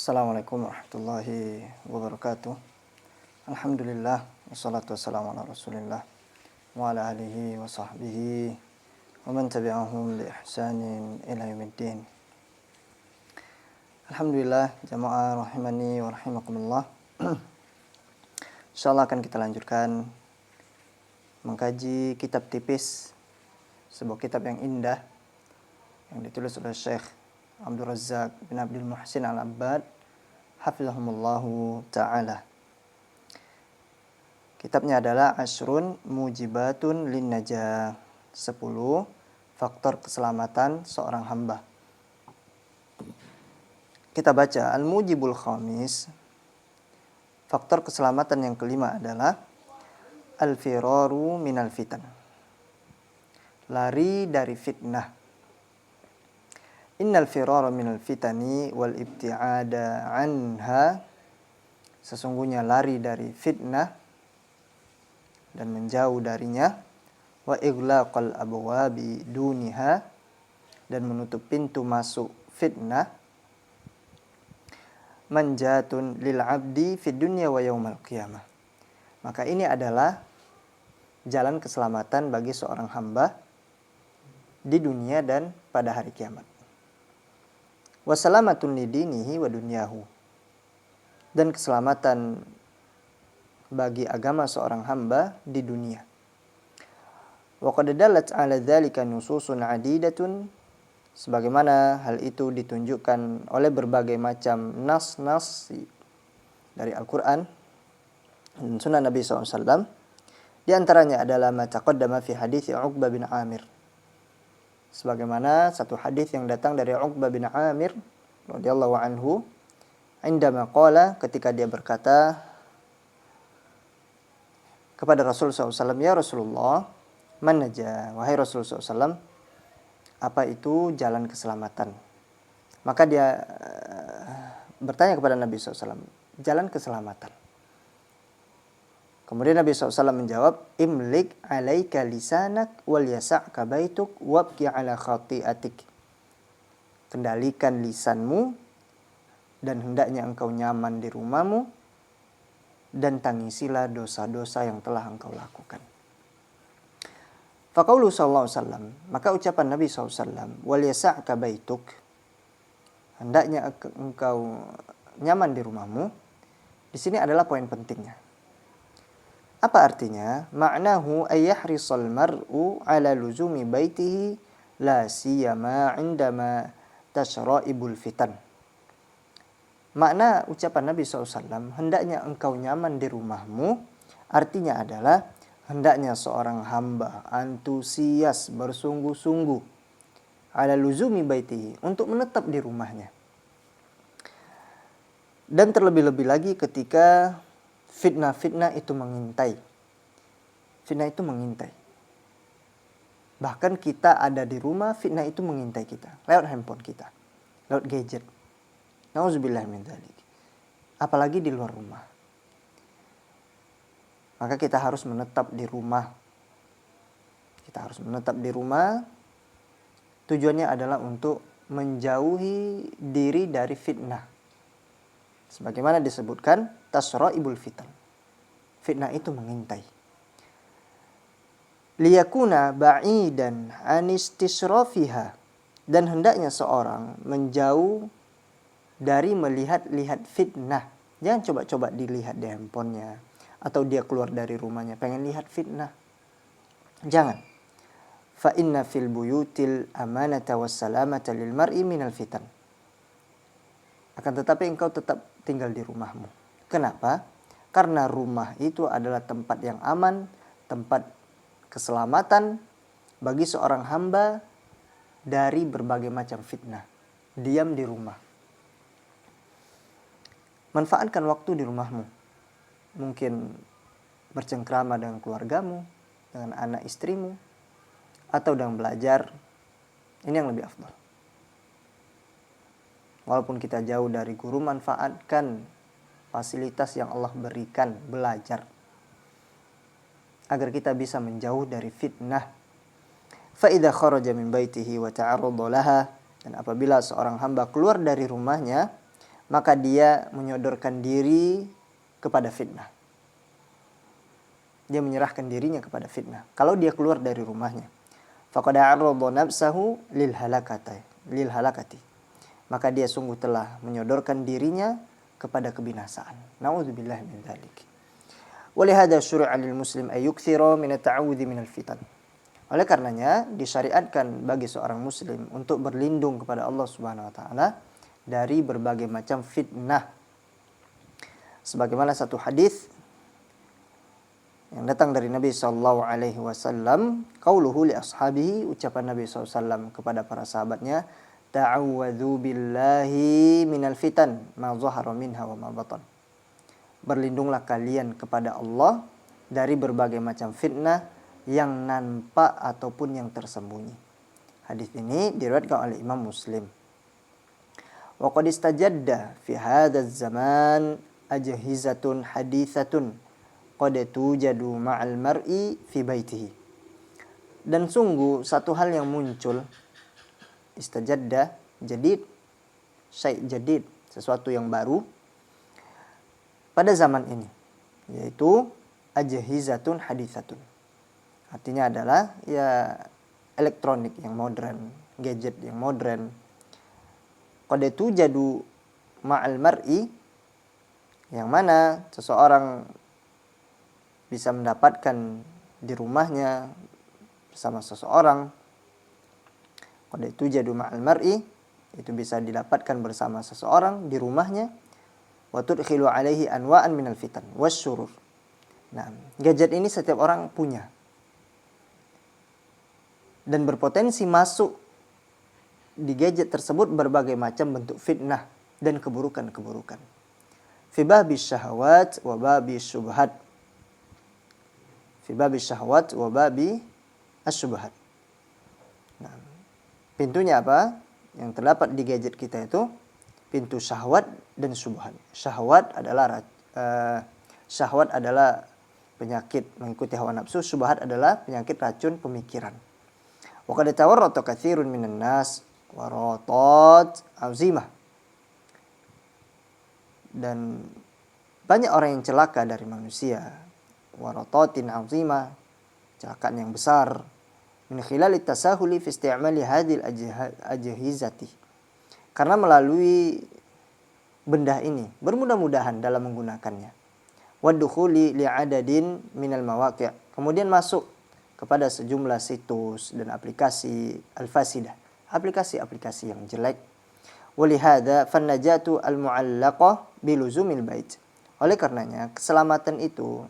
Assalamualaikum warahmatullahi wabarakatuh. Alhamdulillah, wassalatu wassalamu ala rasulillah wa ala alihi wa sahbihi wa man tabi'ahum bi ihsanin ila yaumiddin. Alhamdulillah, jamaah rahimani wa rahimakumullah. Insyaallah akan kita lanjutkan mengkaji kitab tipis, sebuah kitab yang indah yang ditulis oleh Syekh Abdul Razzaq bin Abdul Muhsin Al-Abbad hafizahumullahu ta'ala. Kitabnya adalah Ashrun Mujibatun Lin Najah, 10 faktor keselamatan seorang hamba. Kita baca Al-Mujibul Khamis. Faktor keselamatan yang kelima adalah Al-Firaru minal fitan, lari dari fitnah. Innal firara minal fitani wal ibti'ada anha, sesungguhnya lari dari fitnah dan menjauh darinya, wa iglaqal abwabi duniha, dan menutup pintu masuk fitnah, manjatun lil abdi fid dunya wa yaumal qiyamah. Maka ini adalah jalan keselamatan bagi seorang hamba di dunia dan pada hari kiamat. Wassalamatun lidinihi wa dunyahu, dan keselamatan bagi agama seorang hamba di dunia. Wa qad dallat 'ala dzalika nususun 'adidatun, sebagaimana hal itu ditunjukkan oleh berbagai macam nas-nas dari Al-Qur'an dan sunnah Nabi SAW. Di antaranya adalah ma taqaddama fi hadits Uqbah bin Amir, sebagaimana satu hadis yang datang dari Uqbah bin Amir radhiyallahu anhu, indama qala, ketika dia berkata kepada Rasul SAW, ya Rasulullah, man najah, wahai Rasul SAW, apa itu jalan keselamatan? Maka dia bertanya kepada Nabi SAW, jalan keselamatan. Kemudian Nabi SAW menjawab, imlik alaika lisanak wal yasa'ka baituk wabki ala khati'atik. Kendalikan lisanmu dan hendaknya engkau nyaman di rumahmu, dan tangisilah dosa-dosa yang telah engkau lakukan. Faqaulu sallallahu alaihi wasallam, maka ucapan Nabi SAW, wal yasa'ka baituk, hendaknya engkau nyaman di rumahmu, di sini adalah poin pentingnya. Apa artinya? Ma'nahu ayyahrisal mar'u ala luzumi baitihi la siyama indama tashra'ibul fitan. Makna ucapan Nabi SAW, hendaknya engkau nyaman di rumahmu, artinya adalah hendaknya seorang hamba antusias, bersungguh-sungguh ala luzumi baitihi, untuk menetap di rumahnya. Dan terlebih-lebih lagi ketika fitnah-fitnah itu mengintai. Fitnah itu mengintai. Bahkan kita ada di rumah, fitnah itu mengintai kita. Lewat handphone kita. Lewat gadget. Nauzubillah min dzalik. Apalagi di luar rumah. Maka kita harus menetap di rumah. Kita harus menetap di rumah. Tujuannya adalah untuk menjauhi diri dari fitnah. Sebagaimana disebutkan, tasra'ibul fitan. Fitnah itu mengintai. Liyakuna ba'idan anistisrafiha, dan hendaknya seorang menjauh dari melihat-lihat fitnah. Jangan coba-coba dilihat di handphonenya, atau dia keluar dari rumahnya pengen lihat fitnah. Jangan. Fa inna fil buyutil amanata wassalamata lil mar'i minal fitan. Akan tetapi engkau tetap tinggal di rumahmu. Kenapa? Karena rumah itu adalah tempat yang aman, tempat keselamatan bagi seorang hamba dari berbagai macam fitnah. Diam di rumah. Manfaatkan waktu di rumahmu. Mungkin bercengkrama dengan keluargamu, dengan anak istrimu, atau dengan belajar. Ini yang lebih afdal. Walaupun kita jauh dari guru, manfaatkan fasilitas yang Allah berikan, belajar. Agar kita bisa menjauh dari fitnah. Fa idza kharaja min baitihi wa ta'arrada laha, dan apabila seorang hamba keluar dari rumahnya, maka dia menyodorkan diri kepada fitnah. Dia menyerahkan dirinya kepada fitnah. Kalau dia keluar dari rumahnya, faqad a'rada nafsahu lil halakati. Maka dia sungguh telah menyodorkan dirinya kepada kebinasaan. Nauzubillah min dzalik. Walihada syuri'a lil muslim ay yukthira min at-ta'awudzi minal fitan. Oleh karenanya disyariatkan bagi seorang muslim untuk berlindung kepada Allah Subhanahu wa taala dari berbagai macam fitnah. Sebagaimana satu hadis yang datang dari Nabi sallallahu alaihi wasallam, qauluhu li ashabihi, ucapan Nabi sallallahu alaihi wasallam kepada para sahabatnya, ta'awwadzu billahi minal fitan ma zahara minha wa ma batan. Berlindunglah kalian kepada Allah dari berbagai macam fitnah yang nampak ataupun yang tersembunyi. Hadis ini diriwayatkan oleh Imam Muslim. Wa qad istajadda fi hadzal zaman ajhizatun haditsatun qad tujadu ma'al mar'i fi baitihi. Dan sungguh satu hal yang muncul, istajadda, jadid, syai' jadid, sesuatu yang baru pada zaman ini, yaitu ajhizatun haditsatun. Artinya adalah ya elektronik yang modern, gadget yang modern. Qad tujadu ma'al mar'i, yang mana seseorang bisa mendapatkan di rumahnya bersama seseorang. Qad tujadu ma'al mar'i, itu bisa didapatkan bersama seseorang di rumahnya. Wa tudkhilu alaihi anwa'an minal fitan wasyurur. Nah, gadget ini setiap orang punya dan berpotensi masuk di gadget tersebut berbagai macam bentuk fitnah dan keburukan-keburukan. Fi babi syahwat wa babi syubhat. Fi babi syahwat wa babi asyubhat. Nah, pintunya apa? Yang terdapat di gadget kita itu pintu syahwat dan syubhat. Syahwat adalah penyakit mengikuti hawa nafsu, syubhat adalah penyakit racun pemikiran. Wa qad tawarrata katsirun minan nas waratat azimah. Dan banyak orang yang celaka dari manusia, waratatin azimah, celakaan yang besar, min khilal tasahuli fi isti'mali hadhil ajhizati. Karena melalui benda ini bermudah-mudahan dalam menggunakannya. Waddukhuli li'adadin minal mawaqi', kemudian masuk kepada sejumlah situs dan aplikasi al-fasidah, aplikasi-aplikasi yang jelek. Walihada fannajatu al-mu'allaqah biluzumil bait. Oleh karenanya keselamatan itu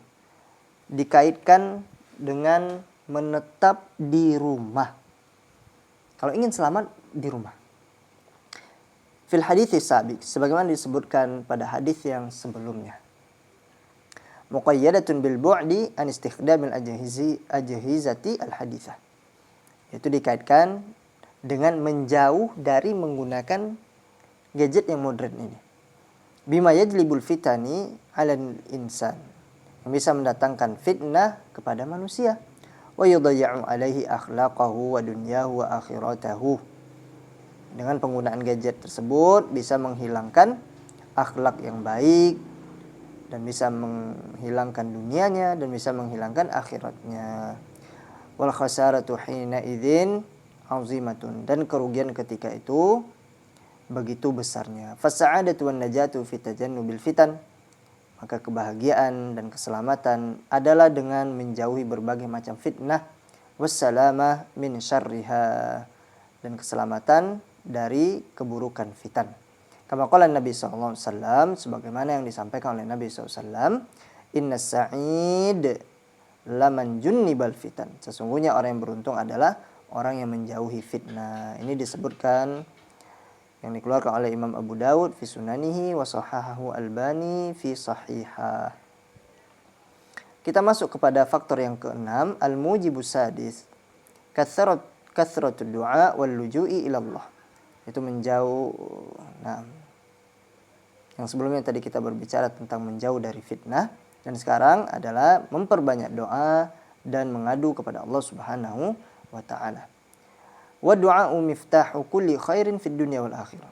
dikaitkan dengan menetap di rumah. Kalau ingin selamat di rumah. Fil hadits sabiq, sebagaimana disebutkan pada hadis yang sebelumnya. Muqayyadatun bil bu'di an istikhdamil ajhizati al haditsah. Itu dikaitkan dengan menjauh dari menggunakan gadget yang modern ini. Bima yajlibul fitani 'alal insan, yang bisa mendatangkan fitnah kepada manusia. Wa yudayyi'u 'alaihi akhlaqahu wa dunyahu wa akhiratahu. Dengan penggunaan gadget tersebut bisa menghilangkan akhlak yang baik dan bisa menghilangkan dunianya dan bisa menghilangkan akhiratnya. Wal khasaratu hina idzin azimatun, dan kerugian ketika itu begitu besarnya. Fas'adatu wan najatu fi tajannubil fitan, maka kebahagiaan dan keselamatan adalah dengan menjauhi berbagai macam fitnah, wassalamah min syarriha, dan keselamatan dari keburukan fitan. Kama qala Nabi sallallahu alaihi wasallam, sebagaimana yang disampaikan oleh Nabi sallallahu alaihi wasallam, innas sa'id laman junnibal fitan. Sesungguhnya orang yang beruntung adalah orang yang menjauhi fitnah. Ini disebutkan yang dikeluarkan oleh Imam Abu Dawud fi sunanihi wa sahahahu Albani fi sahihah. Kita masuk kepada faktor yang keenam, al-mujibus sadis, kathratud du'a wal luju'i ila Allah. Itu menjauh. Nah, yang sebelumnya tadi kita berbicara tentang menjauh dari fitnah, dan sekarang adalah memperbanyak doa dan mengadu kepada Allah Subhanahu wa taala. Wa du'a'u miftahu kulli khairin fid dunya wal akhirah.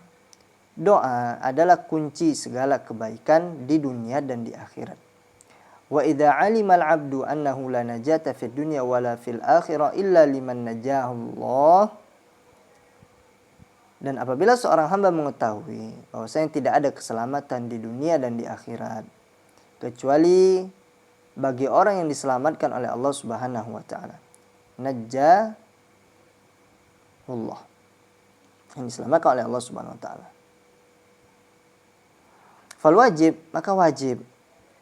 Doa adalah kunci segala kebaikan di dunia dan di akhirat. Wa idza 'alimal 'abdu annahu la najata fid dunya wala fil akhirah illa liman najahu Allah. Dan apabila seorang hamba mengetahui bahwasanya tidak ada keselamatan di dunia dan di akhirat kecuali bagi orang yang diselamatkan oleh Allah Subhanahu wa taala. Najjahullah. Yang diselamatkan oleh Allah Subhanahu wa taala. Fal wajib, maka wajib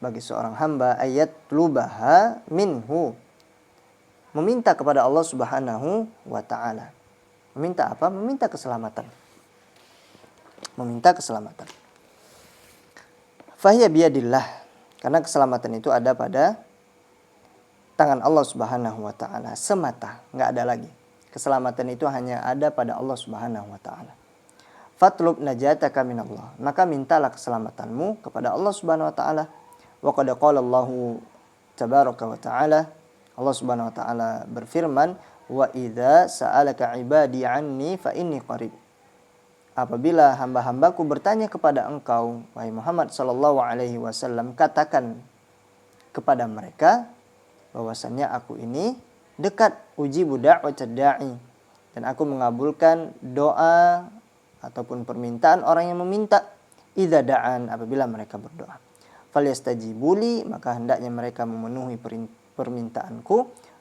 bagi seorang hamba ayat lubaha minhu, meminta kepada Allah Subhanahu wa taala. Meminta apa? Meminta keselamatan. Meminta keselamatan. Fahiya biyadillah, karena keselamatan itu ada pada tangan Allah Subhanahu wa taala semata, enggak ada lagi. Keselamatan itu hanya ada pada Allah Subhanahu wa taala. Fatlub najataka minallah, maka mintalah keselamatanmu kepada Allah Subhanahu wa taala. Wa qad qala Allahu tabaraka wa taala, Allah Subhanahu wa taala berfirman, wa idza sa'alaka ibadi anni fa inni qarib. Apabila hamba-hambaku bertanya kepada engkau wahai Muhammad sallallahu alaihi wasallam, katakan kepada mereka bahwasannya aku ini dekat, ujibu da'watad da'i, dan aku mengabulkan doa ataupun permintaan orang yang meminta, idza da'an, apabila mereka berdoa. Falyastajibuli, maka hendaknya mereka memenuhi permintaanku,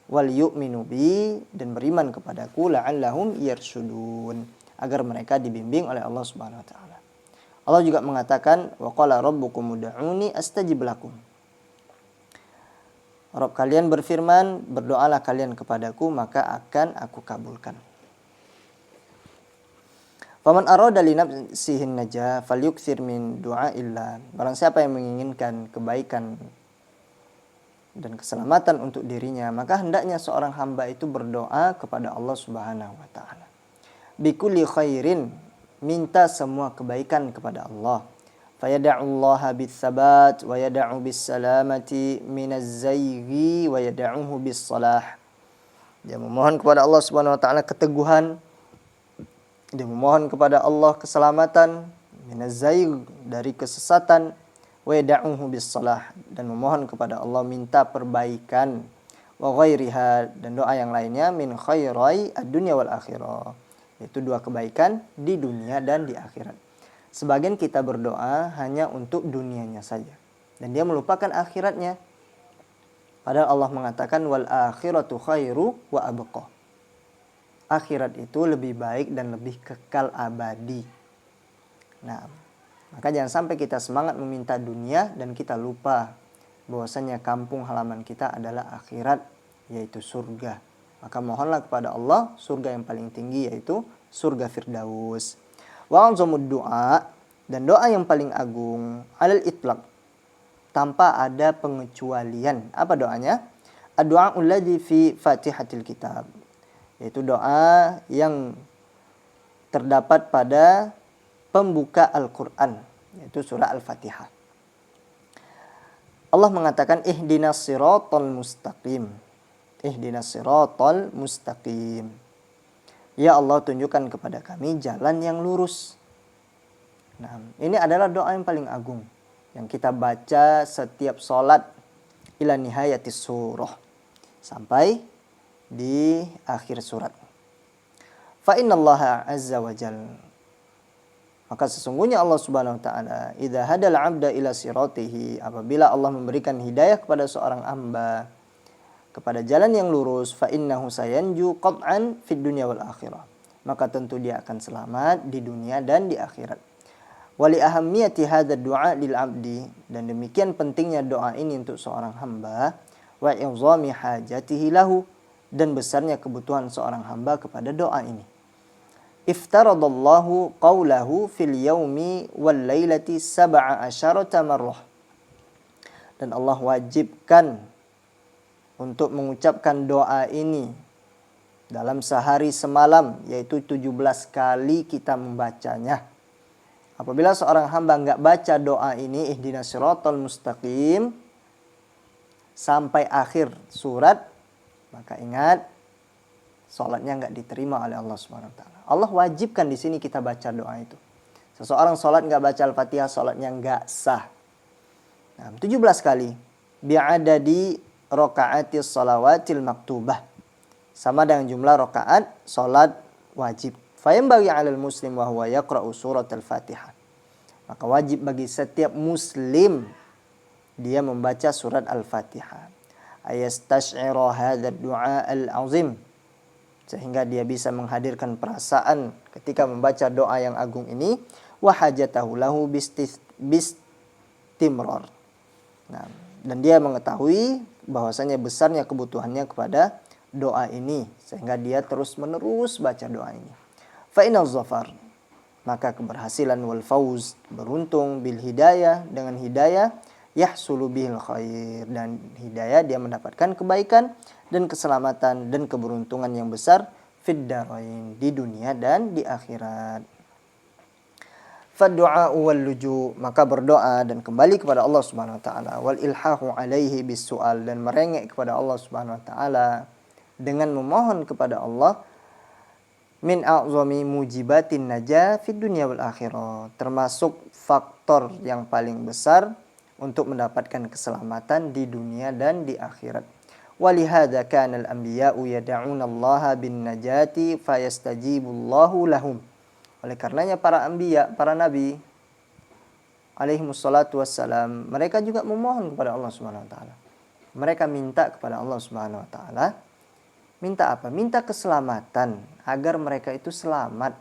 wal yu'minu bi, dan beriman kepadaku, la'allahum yarshudun, agar mereka dibimbing oleh Allah Subhanahu wa taala. Allah juga mengatakan, wa qala rabbukum ud'uni astajib lakum. Rabb kalian berfirman, berdoalah kalian kepadaku, maka akan aku kabulkan. Faman arada li nafsihi najah falyukthir min du'aillah. Barang siapa yang menginginkan kebaikan dan keselamatan untuk dirinya, maka hendaknya seorang hamba itu berdoa kepada Allah Subhanahu wa taala. Bikulli khairin, minta semua kebaikan kepada Allah. Fayada'ullaha bis-sabat wa yada'u bis-salamati minaz-zayghi wa yada'uhu bis-salah. Dia memohon kepada Allah Subhanahu wa taala keteguhan. Dia memohon kepada Allah keselamatan minaz-zaygh, dari kesesatan, wa yada'uhu bis-salah, dan memohon kepada Allah minta perbaikan, wa ghairiha, dan doa yang lainnya, min khairai ad-dunya wal akhirah, yaitu dua kebaikan di dunia dan di akhirat. Sebagian kita berdoa hanya untuk dunianya saja, dan dia melupakan akhiratnya. Padahal Allah mengatakan wal akhiratu khairu wa abqa. Akhirat itu lebih baik dan lebih kekal abadi. Nah, maka jangan sampai kita semangat meminta dunia dan kita lupa bahwasanya kampung halaman kita adalah akhirat, yaitu surga. Maka mohonlah kepada Allah surga yang paling tinggi, yaitu surga Firdaus. Wa azamud du'a, dan doa yang paling agung, alal itlaq, tanpa ada pengecualian. Apa doanya? Ad-du'a alladzi fi Fatihatil Kitab, yaitu doa yang terdapat pada pembuka Al-Qur'an, yaitu surah Al-Fatihah. Allah mengatakan ihdinas siratal mustaqim. Ihdinas siratal mustaqim. Ya Allah, tunjukkan kepada kami jalan yang lurus. Nah, ini adalah doa yang paling agung yang kita baca setiap sholat ila nihayatis surah, sampai di akhir surat. Fa innallaha azza wa jalla, maka sesungguhnya Allah Subhanahu wa taala, idza hadal 'abda ila siratihi, apabila Allah memberikan hidayah kepada seorang hamba kepada jalan yang lurus, fa innahu sayanju qat'an fid dunya wal akhirah, maka tentu dia akan selamat di dunia dan di akhirat. Wali ahammiyati hadzal du'a lil 'abdi, dan demikian pentingnya doa ini untuk seorang hamba, wa izami hajatihi lahu, dan besarnya kebutuhan seorang hamba kepada doa ini. Iftaradallahu qawlahu fil yaumi wal lailati 17 marrah, dan Allah wajibkan untuk mengucapkan doa ini dalam sehari semalam, yaitu 17 kali kita membacanya. Apabila seorang hamba enggak baca doa ini, ihdinas siratal mustaqim, sampai akhir surat, maka ingat, salatnya enggak diterima oleh Allah Subhanahu wa taala. Allah wajibkan di sini kita baca doa itu. Seseorang sholat nggak baca Al-Fatihah, sholatnya nggak sah. Nah, 17 kali. Bi'adadi roka'atis sholawatil maktubah. Sama dengan jumlah rokaat sholat wajib. Fayambaghi 'alal muslim wa huwa yaqra'u surat al-Fatihah. Maka wajib bagi setiap muslim dia membaca surat Al-Fatihah. Ayastash'ira hadzal du'a al-'azim. Sehingga dia bisa menghadirkan perasaan ketika membaca doa yang agung ini. Wa hajatahu lahu bistimrar. Nah, dan dia mengetahui bahwasanya besarnya kebutuhannya kepada doa ini, sehingga dia terus menerus baca doa ini. Fa inal zafar, maka keberhasilan, wal fauz, beruntung, bil hidayah, dengan hidayah, yahsulu bihil khair, dan hidayah dia mendapatkan kebaikan dan keselamatan dan keberuntungan yang besar fid darain, di dunia dan di akhirat. Faddu'a wal luju, maka berdoa dan kembali kepada Allah Subhanahu wa taala, wal ilhahu alaihi bisual, dan merengek kepada Allah Subhanahu wa taala dengan memohon kepada Allah, min a'zami mujibatin najah fid dunya wal akhirah, termasuk faktor yang paling besar untuk mendapatkan keselamatan di dunia dan di akhirat. Walihada kana al-anbiya'u yad'una Allah bin najati fayastajibullahu lahum. Oleh karenanya para anbiya, para nabi alaihimussalatu wassalam, mereka juga memohon kepada Allah Subhanahu wa taala. Mereka minta kepada Allah Subhanahu wa taala. Minta apa? Minta keselamatan, agar mereka itu selamat.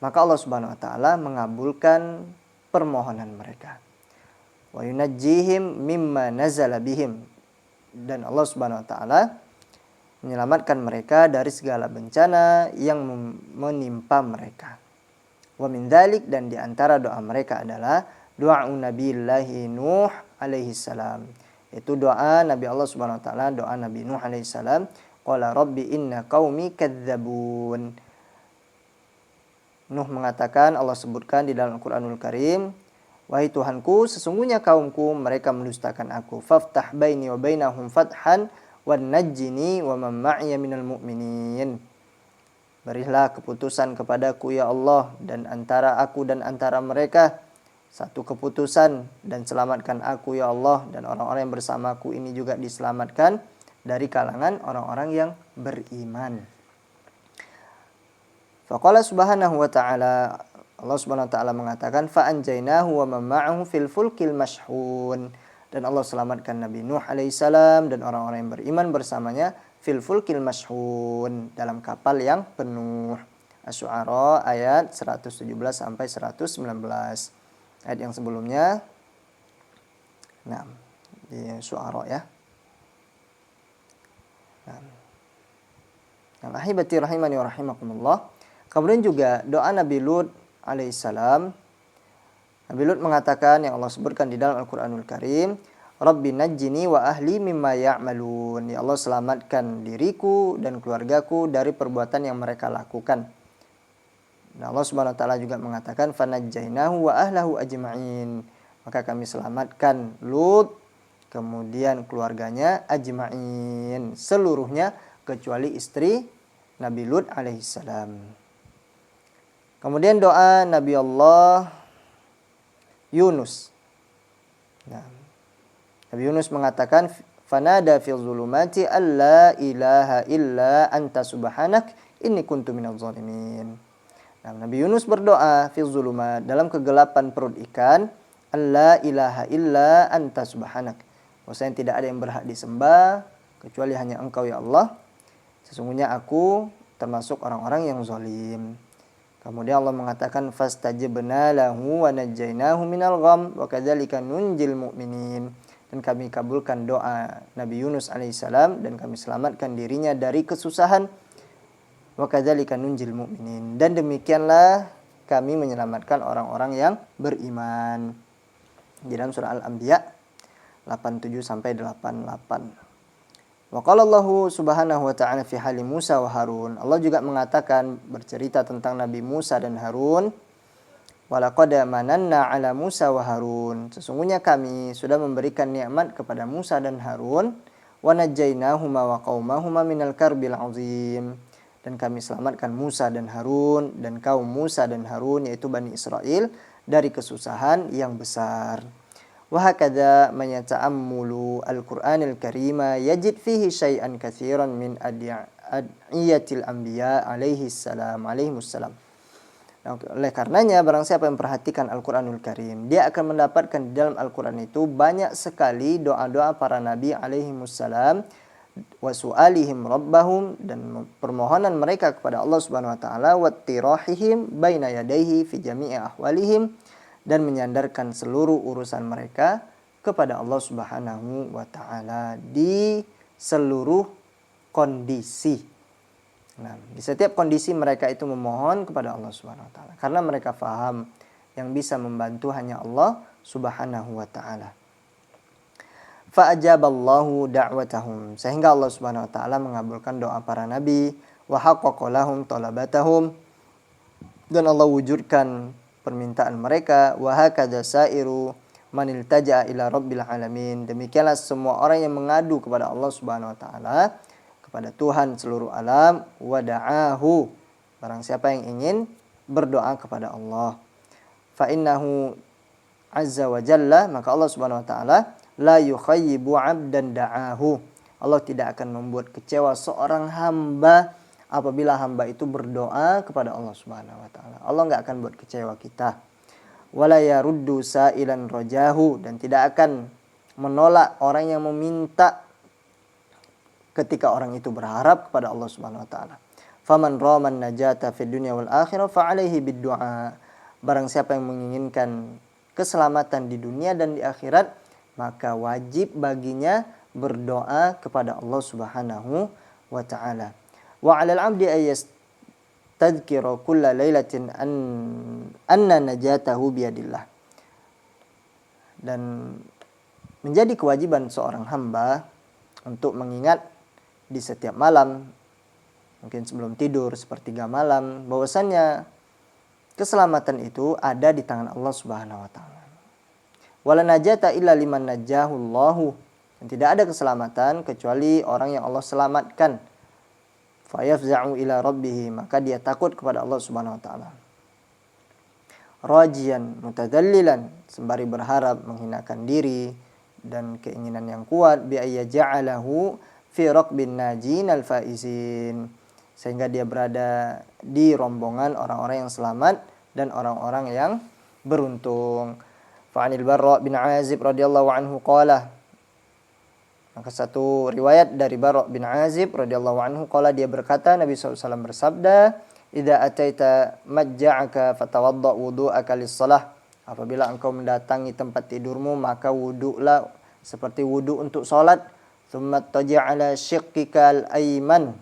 Maka Allah Subhanahu wa taala mengabulkan permohonan mereka. Wa yunajjihim mimma nazala bihim. Dan Allah Subhanahu wa taala menyelamatkan mereka dari segala bencana yang menimpa mereka. Wa min dzalik, dan di antara doa mereka adalah doa Nabiillahi Nuh alaihi salam. Itu doa Nabi Allah Subhanahu wa taala, doa Nabi Nuh alaihi salam, qala rabbi inna qaumi kadzabun. Nuh mengatakan, Allah sebutkan di dalam Al-Qur'anul Karim, wahai Tuhanku, sesungguhnya kaumku mereka mendustakan aku. Faftah baini wa bainahum fathan wan najjini wa man ma'iya minal mu'minin. Berilah keputusan kepadaku ya Allah, dan antara aku dan antara mereka satu keputusan, dan selamatkan aku ya Allah, dan orang-orang yang bersamaku ini juga diselamatkan dari kalangan orang-orang yang beriman. Faqala subhanahu wa ta'ala, Allah Subhanahu wa taala mengatakan, fa anjaynahu wa man ma'ahu fil fulkil mashhun. Dan Allah selamatkan Nabi Nuh alaihissalam dan orang-orang yang beriman bersamanya fil fulkil mashhun, dalam kapal yang penuh. Asy-Syu'ara ayat 117 sampai 119. Ayat yang sebelumnya. Nah, di Syu'ara ya. Nah, ahibati rahimani wa rahimakumullah. Kemudian juga doa Nabi Lut alaihissalam. Nabi Lut mengatakan, yang Allah sebutkan di dalam Al-Quranul Karim, Rabbi najjini wa ahli mimma ya'malun. Ya Allah, selamatkan diriku dan keluargaku dari perbuatan yang mereka lakukan. Dan Allah Subhanahu wa taala juga mengatakan, fanajjainahu wa ahlahu ajma'in. Maka kami selamatkan Lut, kemudian keluarganya ajma'in, seluruhnya kecuali istri Nabi Lut alaihissalam. Kemudian doa Nabi Allah Yunus. Nah, Nabi Yunus mengatakan, fanada fil zulumati alla ilaha illa anta subhanak inni kuntu minadh zalimin. Nah, Nabi Yunus berdoa fil zulumat, dalam kegelapan perut ikan, alla ilaha illa anta subhanak. Maksudnya tidak ada yang berhak disembah kecuali hanya Engkau ya Allah. Sesungguhnya aku termasuk orang-orang yang zalim. Kemudian Allah mengatakan, fastajabna lahu wa najjaynahu minal gham wa kadzalika nunjil mu'minin. Dan kami kabulkan doa Nabi Yunus alaihissalam, dan kami selamatkan dirinya dari kesusahan. Wa kadzalika nunjil mu'minin. Dan demikianlah kami menyelamatkan orang-orang yang beriman. Di dalam surah Al-Anbiya 87 sampai 88. Wa qala Allahu subhanahu wa ta'ala fi hali Musa wa Harun. Allah juga mengatakan, bercerita tentang Nabi Musa dan Harun. Wa laqad mananna 'ala Musa wa Harun. Sesungguhnya kami sudah memberikan nikmat kepada Musa dan Harun. Wa najjaynahuma wa qaumahuma minal karbil 'azim. dan kami selamatkan Musa dan Harun dan kaum Musa dan Harun yaitu Bani Israel dari kesusahan yang besar. Wa hakadha man yata'ammulu al-Qur'anil Karima yajid fihi syai'an katsiran min adiyatil anbiya alaihimussalam. Oleh karenanya barang siapa yang memperhatikan Al-Quranul Karim, dia akan mendapatkan di dalam Al-Quran itu banyak sekali doa-doa para nabi alaihimussalam wa su'alihim rabbahum, dan permohonan mereka kepada Allah Subhanahu wa taala, wa tirahihim baina yadayhi fi jami'i ahwalihim, dan menyandarkan seluruh urusan mereka kepada Allah Subhanahu wa taala di seluruh kondisi. Nah, di setiap kondisi mereka itu memohon kepada Allah Subhanahu wa taala karena mereka faham yang bisa membantu hanya Allah Subhanahu wa taala. Fa ajaballahu da'watahum, sehingga Allah Subhanahu wa taala mengabulkan doa para nabi, wa haqqaqa lahum talabatahum, dan Allah wujudkan permintaan mereka, wa hakadza sairu man iltaja'a ila rabbil alamin, demikianlah semua orang yang mengadu kepada Allah Subhanahu wa taala, kepada Tuhan seluruh alam, wada'ahu, barang siapa yang ingin berdoa kepada Allah, fa innahu azza wa jalla, maka Allah Subhanahu wa taala la yukhayyibu 'abdan da'ahu, Allah tidak akan membuat kecewa seorang hamba apabila hamba itu berdoa kepada Allah Subhanahu wa taala. Allah enggak akan buat kecewa kita. Wala yaruddu sa'ilan rajahu, dan tidak akan menolak orang yang meminta ketika orang itu berharap kepada Allah Subhanahu wa taala. Faman raman najata fid dunya wal akhirah fa alaihi bid-du'a. Barang siapa yang menginginkan keselamatan di dunia dan di akhirat, maka wajib baginya berdoa kepada Allah Subhanahu wa taala. Wa 'alal 'abdi ayastadhkira kulla lailatin anna najatahu biyadillah. Dan menjadi kewajiban seorang hamba untuk mengingat di setiap malam, mungkin sebelum tidur, sepertiga malam, bahwasannya keselamatan itu ada di tangan Allah Subhanahu wa taala. Wala najata illa liman najahullahu, dan tidak ada keselamatan kecuali orang yang Allah selamatkan. Fayafza'u ila rabbih, maka dia takut kepada Allah Subhanahu wa taala. Rajian mutadallilan, sembari berharap, menghinakan diri dan keinginan yang kuat, bi ayyaja'alahu fi raqbin najin al-faizin, sehingga dia berada di rombongan orang-orang yang selamat dan orang-orang yang beruntung. Fa'anil Barra bin Azib radhiyallahu anhu qala, maka satu riwayat dari Barra bin Azib radhiyallahu anhu qala, dia berkata, Nabi SAW bersabda, idza ataita majja'aka fatawadda wudu'aka lis-shalah, apabila engkau mendatangi tempat tidurmu maka wudu'lah seperti wudu untuk salat. Tsumma taj'ala syiqqikal ayman,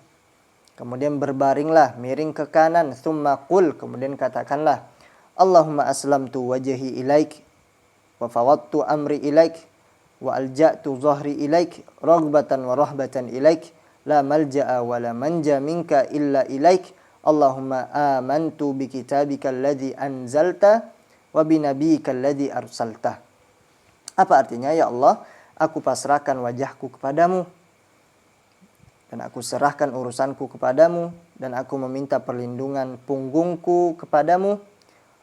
kemudian berbaringlah miring ke kanan. Tsumma qul, kemudian katakanlah, Allahumma aslamtu wajhi ilaik wa fawwadtu amri ilaik wa alja'tu dhahri ilaik raghbatan wa rahbatan ilaik la malja'a wa la manja minka illa ilaik. Allahumma amantu bi kitabika alladhi anzalta wa bi nabiyyika alladhi arsalta. Apa artinya? Ya Allah, aku pasrahkan wajahku kepadamu, dan aku serahkan urusanku kepadamu, dan aku meminta perlindungan punggungku kepadamu,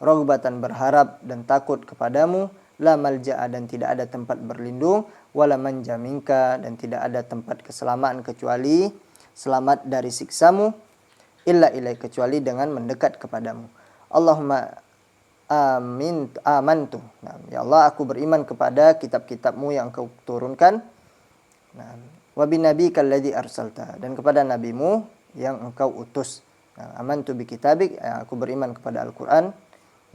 raghbatan berharap dan takut kepadamu, la malja'a dan tidak ada tempat berlindung, wala manja minka dan tidak ada tempat keselamatan kecuali selamat dari siksamu, illa ilai kecuali dengan mendekat kepadamu. Allahumma amantu. Nah, ya Allah, aku beriman kepada kitab-kitabmu yang kau turunkan. Nah, wa bin nabiyyikal ladzi arsalta, dan kepada nabimu yang engkau utus. Nah, amantu bi kitabik, ya, aku beriman kepada Al-Qur'an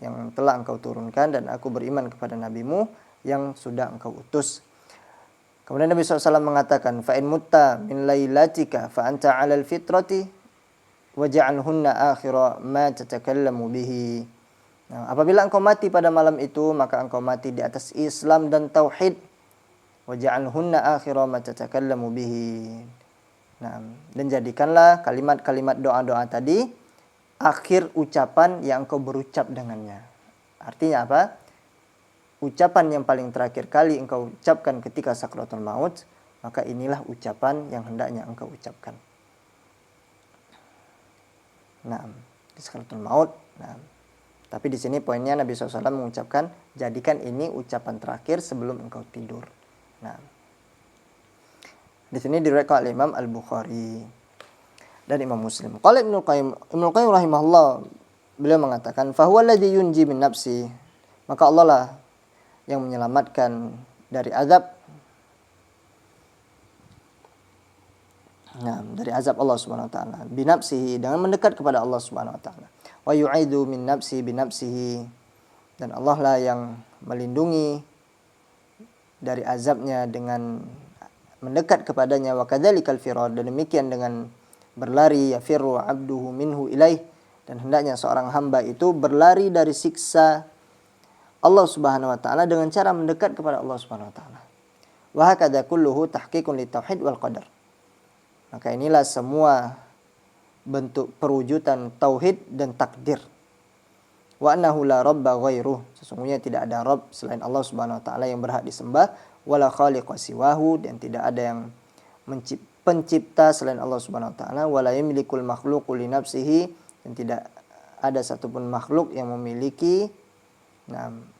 yang telah engkau turunkan, dan aku beriman kepada nabimu yang sudah engkau utus. Kemudian Nabi SAW mengatakan, fa in mutta min lailatika fa anta 'alal fitrati waj'alhunna akhira ma tatakallamu bihi. Nah, apabila engkau mati pada malam itu, maka engkau mati di atas Islam dan tauhid. Waj'alhunna akhira ma tatakallamu bihi. Nah, dan jadikanlah kalimat-kalimat doa-doa tadi akhir ucapan yang engkau berucap dengannya. Artinya apa? Ucapan yang paling terakhir kali engkau ucapkan ketika sakratul maut, maka inilah ucapan yang hendaknya engkau ucapkan. Nah, di sakaratul maut. Nah, tapi di sini poinnya Nabi SAW mengucapkan, jadikan ini ucapan terakhir sebelum engkau tidur. Nah, di sini diriwayatkan oleh Imam Al-Bukhari dan Imam Muslim. Qala Ibnu Qayyim rahimahullah, beliau mengatakan, fahuwa alladzi yunji min nafsi, maka Allah lah yang menyelamatkan dari azab. Nah, dari azab Allah Subhanahu wa taala binafsihi, dengan mendekat kepada Allah Subhanahu wa taala. Wa yu'idu min nafsi binafsihi, dan Allah lah yang melindungi dari azabnya dengan mendekat kepadanya. Wa kadzalikal firar, dan demikian dengan berlari, yafirru 'abduhu minhu ilaih, dan hendaknya seorang hamba itu berlari dari siksa Allah Subhanahu wa taala dengan cara mendekat kepada Allah Subhanahu wa taala. Wa hakadha kulluhu tahqiqun litauhid wal qadar. Maka inilah semua bentuk perwujudan tauhid dan takdir. Wa annahu la rabba ghairuh, sesungguhnya tidak ada Rabb selain Allah Subhanahu wa taala yang berhak disembah, wala khaliqa siwahu, dan tidak ada yang pencipta selain Allah Subhanahu wa taala, wala yamlikul makhluqu li nafsihi, dan tidak ada satupun makhluk yang memiliki,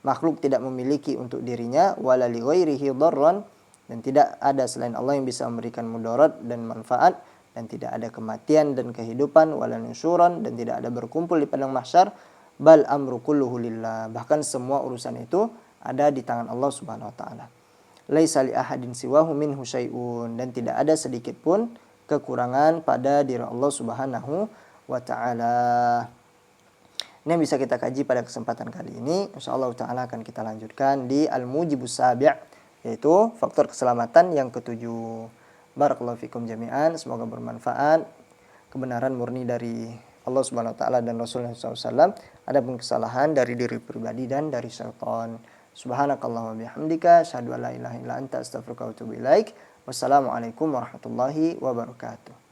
makhluk tidak memiliki untuk dirinya, wala li ghairihi dharran, dan tidak ada selain Allah yang bisa memberikan mudarat dan manfaat, dan tidak ada kematian dan kehidupan, wala nusyuran, dan tidak ada berkumpul di padang mahsyar, bal amru kulluhu lillah, bahkan semua urusan itu ada di tangan Allah Subhanahu wa taala. Laisa li ahadin siwahu minhu syai'un, dan tidak ada sedikit pun kekurangan pada diri Allah Subhanahu wa taala. Ini yang bisa kita kaji pada kesempatan kali ini. Insyaallah taala akan kita lanjutkan di Al-Mujibus Sabi', yaitu faktor keselamatan yang ketujuh. Barakallahu fikum jami'an, semoga bermanfaat. Kebenaran murni dari Allah Subhanahu wa taala dan Rasulullah SAW. Adapun kesalahan dari diri pribadi dan dari syaitan. Subhanakallahumma bihamdika asyhadu an la ilaha illa anta astaghfiruka wa atubu ilaik. Wassalamualaikum warahmatullahi wabarakatuh.